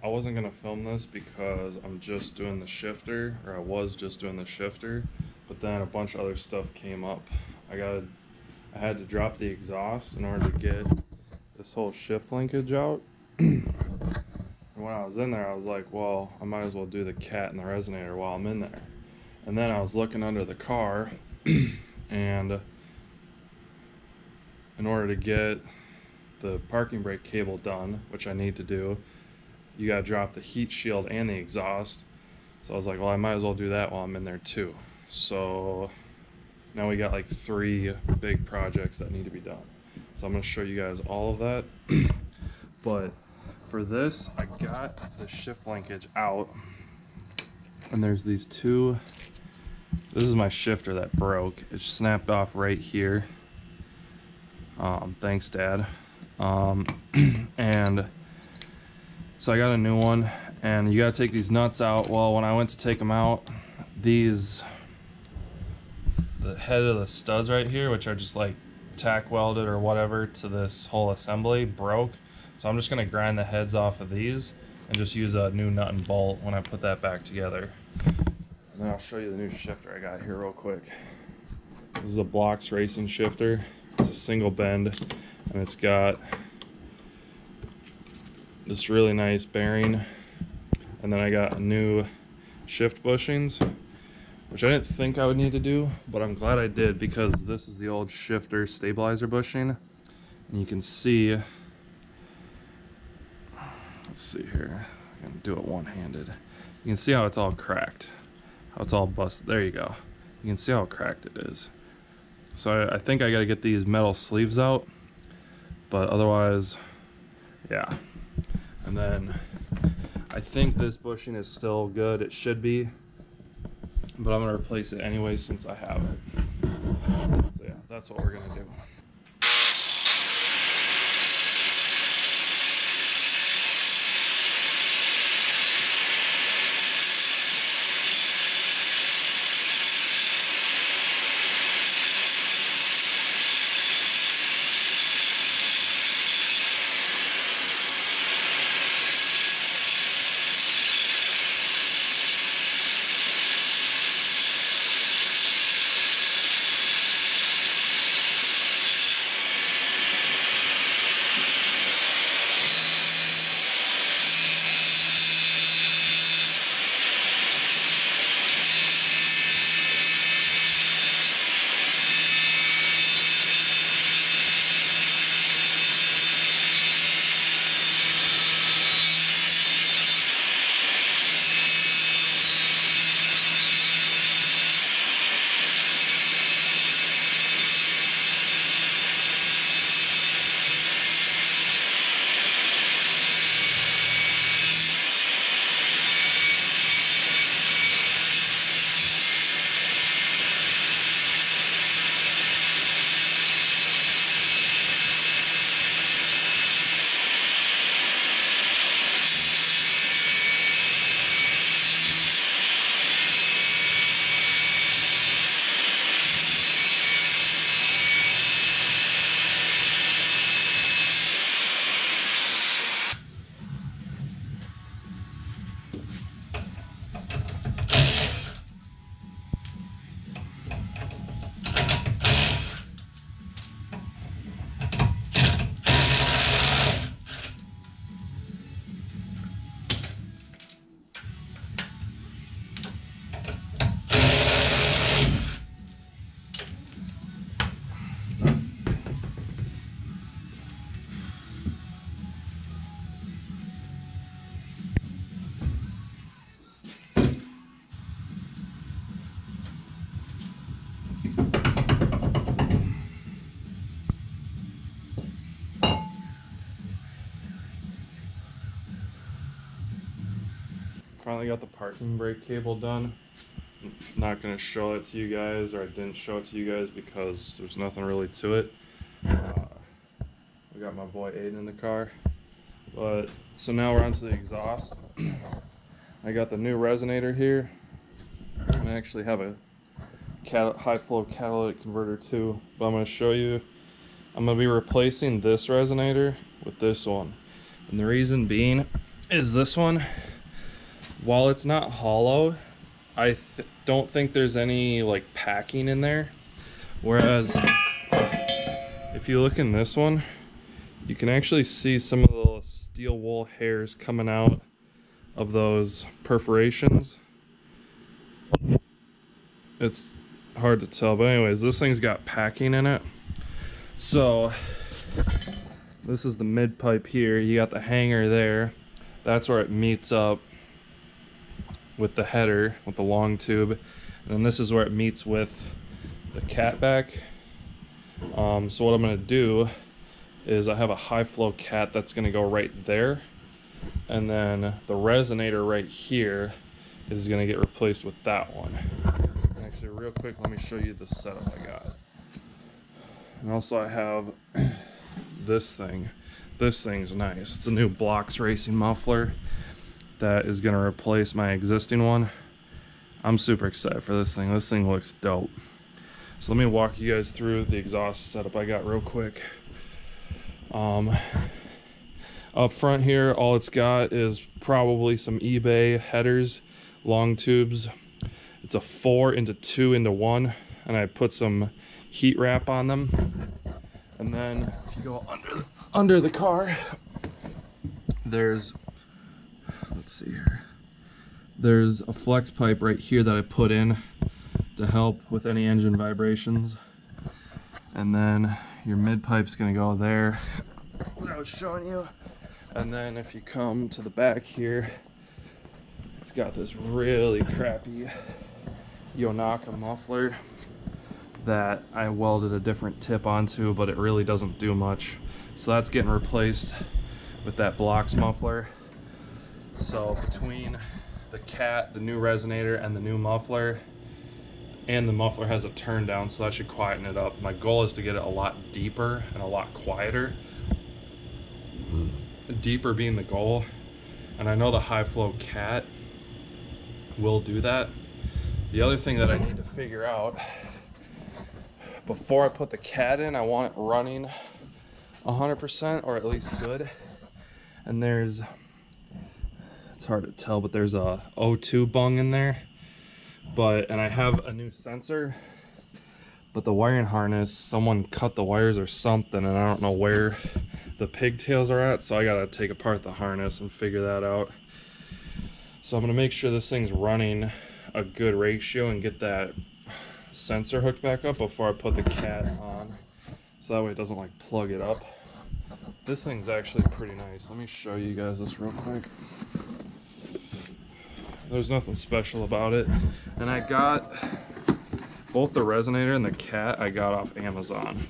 I wasn't gonna film this because I'm just doing the shifter, or I was just doing the shifter, but then a bunch of other stuff came up. I had to drop the exhaust in order to get this whole shift linkage out. And when I was in there, I was like, well, I might as well do the cat and the resonator while I'm in there. And then I was looking under the car, and in order to get the parking brake cable done, which I need to do, you gotta drop the heat shield and the exhaust. So I was like, well, I might as well do that while I'm in there too. So now we got like 3 big projects that need to be done. So I'm gonna show you guys all of that. But for this, I got the shift linkage out, and there's these 2. This is my shifter that broke. It snapped off right here. Thanks, Dad. And so I got a new one, and you gotta take these nuts out. Well, when I went to take them out, the head of the studs right here, which are just like tack welded or whatever to this whole assembly, broke. So I'm just gonna grind the heads off of these and just use a new nut and bolt when I put that back together. And then I'll show you the new shifter I got here real quick. This is a Blox racing shifter. It's a single bend, and it's got this really nice bearing. And then I got new shift bushings, which I didn't think I would need to do, but I'm glad I did, because this is the old shifter stabilizer bushing. And you can see, let's see here, I'm gonna do it one-handed. You can see how it's all cracked, how it's all busted. There you go. You can see how cracked it is. So I think I gotta get these metal sleeves out, but otherwise, yeah. And then I think this bushing is still good. It should be, but I'm gonna replace it anyway since I have it. So yeah, that's what we're gonna do. Finally got the parking brake cable done. I'm not going to show it to you guys, or I didn't show it to you guys because there's nothing really to it. We got my boy Aiden in the car. But so now we're onto the exhaust. I got the new resonator here. I actually have a high flow catalytic converter too, but I'm going to show you. I'm going to be replacing this resonator with this one, and the reason being is this one. While it's not hollow, I don't think there's any like packing in there. Whereas if you look in this one, you can actually see some of the steel wool hairs coming out of those perforations. It's hard to tell, but anyways, this thing's got packing in it. So this is the mid pipe here. You got the hanger there. That's where it meets up with the header, with the long tube. And then this is where it meets with the catback. So what I'm gonna do is I have a high flow cat that's gonna go right there. And then the resonator right here is gonna get replaced with that one. Actually, real quick, let me show you the setup I got. And also I have this thing. This thing's nice. It's a new Blox racing muffler that is gonna replace my existing one. I'm super excited for this thing. This thing looks dope. So let me walk you guys through the exhaust setup I got real quick. Up front here, all it's got is probably some eBay headers, long tubes. It's a 4-into-2-into-1, and I put some heat wrap on them. And then if you go under the car, there's, let's see here, there's a flex pipe right here that I put in to help with any engine vibrations. And then your mid pipe's gonna go there, what I was showing you. And then if you come to the back here, it's got this really crappy Yonaka muffler that I welded a different tip onto, but it really doesn't do much. So that's getting replaced with that blox muffler. So between the cat, the new resonator, and the new muffler, and the muffler has a turn down, so that should quieten it up. My goal is to get it a lot deeper and a lot quieter. Deeper being the goal, and I know the high flow cat will do that. The other thing that I need to figure out before I put the cat in, I want it running 100% or at least good. And there's, it's hard to tell, but there's a O2 bung in there. And I have a new sensor, but the wiring harness, someone cut the wires or something, and I don't know where the pigtails are at, so I gotta take apart the harness and figure that out. So I'm gonna make sure this thing's running a good ratio and get that sensor hooked back up before I put the cat on, so that way it doesn't like plug it up. This thing's actually pretty nice. Let me show you guys this real quick. There's nothing special about it, and I got both the resonator and the cat I got off Amazon,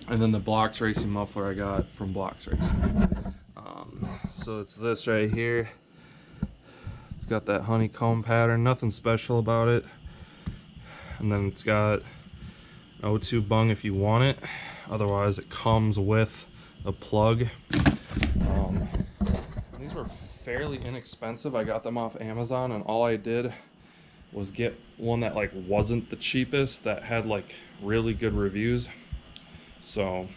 and then the Blox racing muffler I got from Blox Racing. So it's this right here. It's got that honeycomb pattern, nothing special about it. And then it's got an O2 bung if you want it. Otherwise it comes with a plug. These were fairly inexpensive. I got them off Amazon, and all I did was get one that like wasn't the cheapest, that had like really good reviews. So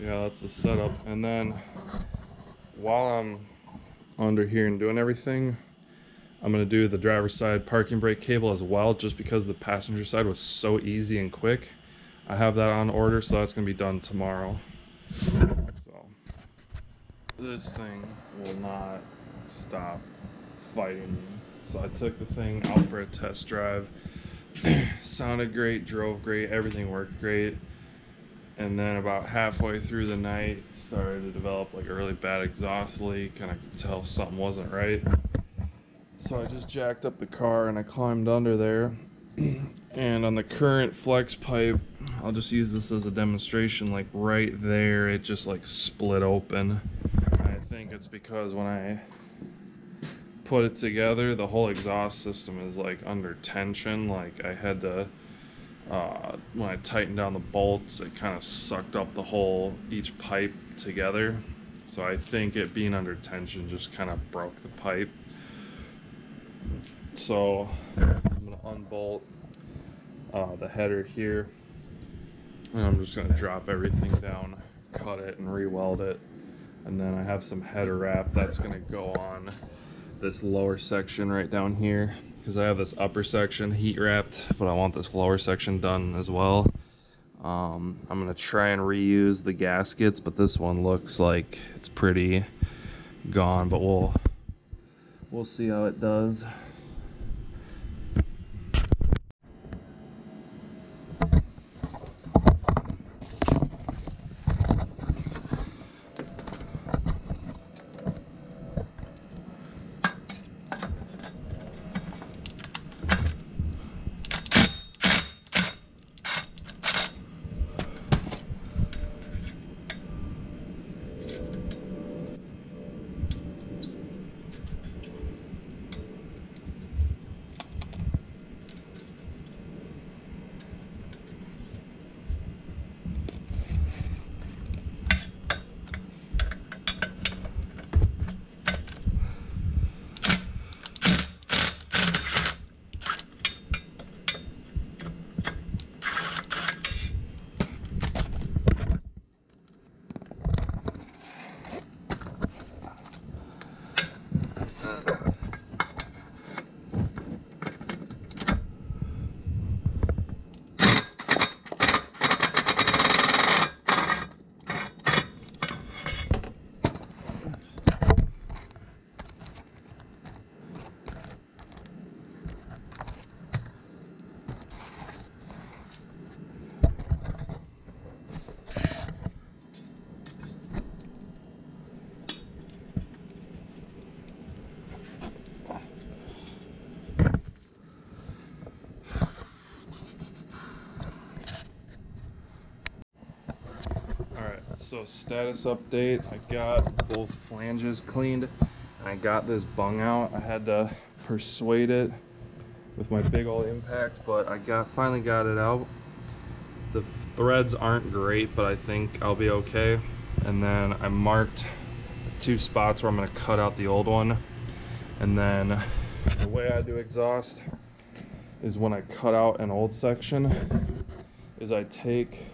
yeah, that's the setup. And then while I'm under here and doing everything, I'm gonna do the driver's side parking brake cable as well, just because the passenger side was so easy and quick. I have that on order, so that's gonna be done tomorrow. So this thing will not stop fighting me. So I took the thing out for a test drive. Sounded great, drove great, everything worked great. And then about halfway through the night, started to develop like a really bad exhaust leak, and I could tell something wasn't right. So I just jacked up the car and I climbed under there. And on the current flex pipe, I'll just use this as a demonstration, like right there, it just like split open. I think it's because when I put it together, the whole exhaust system is like under tension. Like I had to, when I tightened down the bolts, it kind of sucked up the whole, each pipe together. So I think it being under tension just kind of broke the pipe. So I'm gonna unbolt the header here, and I'm just gonna drop everything down, cut it, and re-weld it. And then I have some header wrap that's gonna go on this lower section right down here, because I have this upper section heat wrapped, but I want this lower section done as well. I'm gonna try and reuse the gaskets, but this one looks like it's pretty gone, but we'll see how it does. So status update, I got both flanges cleaned and I got this bung out. I had to persuade it with my big old impact, but I finally got it out. The threads aren't great, but I think I'll be okay. And then I marked 2 spots where I'm gonna cut out the old one. And then the way I do exhaust is when I cut out an old section is I take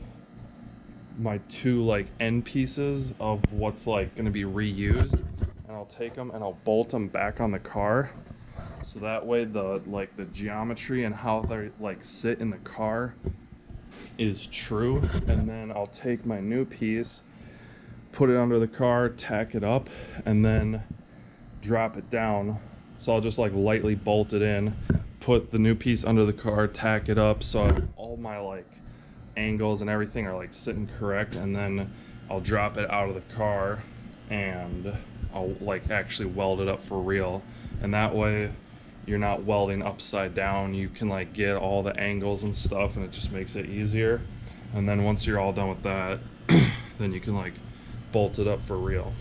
my 2 like end pieces of what's like going to be reused, and I'll take them and I'll bolt them back on the car, so that way the geometry and how they like sit in the car is true. And then I'll take my new piece, put it under the car, tack it up, and then drop it down. So I'll just like lightly bolt it in, put the new piece under the car, tack it up, so all my like angles and everything are like sitting correct, and then I'll drop it out of the car and I'll like actually weld it up for real. And that way you're not welding upside down, you can like get all the angles and stuff, and it just makes it easier. And then once you're all done with that, then you can like bolt it up for real.